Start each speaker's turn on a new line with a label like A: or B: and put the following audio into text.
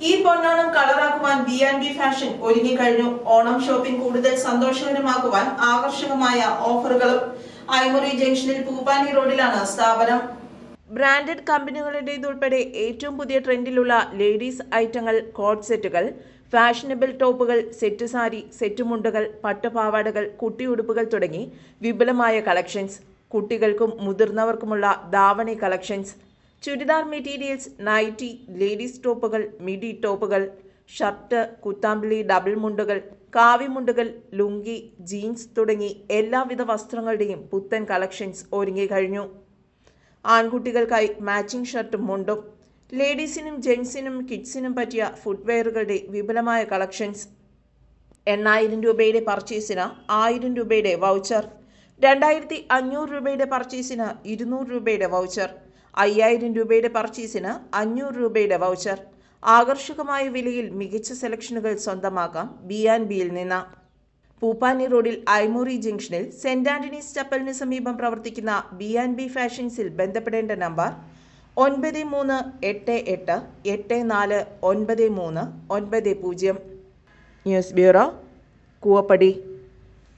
A: ഈ പൊന്നോണം കളറാക്കുവാൻ B fashion ഒരുങ്ങിക്കഴിഞ്ഞു. Onam shopping കൂടുതൽ സന്തോഷകരമാക്കുവാൻ ആകർഷകമായ ഓഫറുകളും. ഐമറി ജംഗ്ഷനിൽ പൂപ്പാനി റോഡിലാണ് സ്ഥാപനം. ബ്രാൻഡഡ് കമ്പനികളുടേതുൾപ്പെടെ ഏറ്റവും പുതിയ ട്രെൻഡിലുള്ള ലേഡീസ് ഐറ്റങ്ങൾ, കോട്ട് സെറ്റുകൾ, ഫാഷനബിൾ ടോപ്പുകൾ, സെറ്റ് സാരി, സെറ്റ് മുണ്ടുകൾ, പട്ടുപാവാടകൾ, കുട്ടിയുടുപ്പുകൾ തുടങ്ങി വിപുലമായ കളക്ഷൻസ്. കുട്ടികൾക്കും മുതിർന്നവർക്കുമുള്ള ദാവണി collections, churidar materials, nightie, ladies ടോപ്പുകൾ, മിഡി ടോപ്പുകൾ, ഷർട്ട്, കുത്താമ്പിളി ഡബിൾ മുണ്ടുകൾ, കാവിമുണ്ടുകൾ, ലുങ്കി, ജീൻസ് തുടങ്ങി എല്ലാവിധ വസ്ത്രങ്ങളുടെയും പുത്തൻ കളക്ഷൻസ് ഒരുങ്ങിക്കഴിഞ്ഞു. ആൺകുട്ടികൾക്കായി മാച്ചിങ് ഷർട്ടും മുണ്ടും, ലേഡീസിനും ജെൻസിനും കിഡ്സിനും പറ്റിയ ഫുട്വെയറുകളുടെ വിപുലമായ കളക്ഷൻസ്. 8000 രൂപയുടെ പർച്ചേസിന് 1000 രൂപയുടെ വൗച്ചർ, 2500 രൂപയുടെ പർച്ചേസിന് 200 രൂപയുടെ വൗച്ചർ, 5000 രൂപയുടെ പർച്ചേസിന് 500 രൂപയുടെ വൗച്ചർ. ആകർഷകമായ വിലയിൽ മികച്ച സെലക്ഷനുകൾ സ്വന്തമാക്കാം ബിയിൽ നിന്ന്. പൂപ്പാനി റോഡിൽ ഐമോറി ജംഗ്ഷനിൽ സെന്റ് ആന്റണീസ് ചപ്പലിന് സമീപം പ്രവർത്തിക്കുന്ന ബി ഫാഷൻസിൽ ബന്ധപ്പെടേണ്ട നമ്പർ 9388849390. News bureau, Koovappady.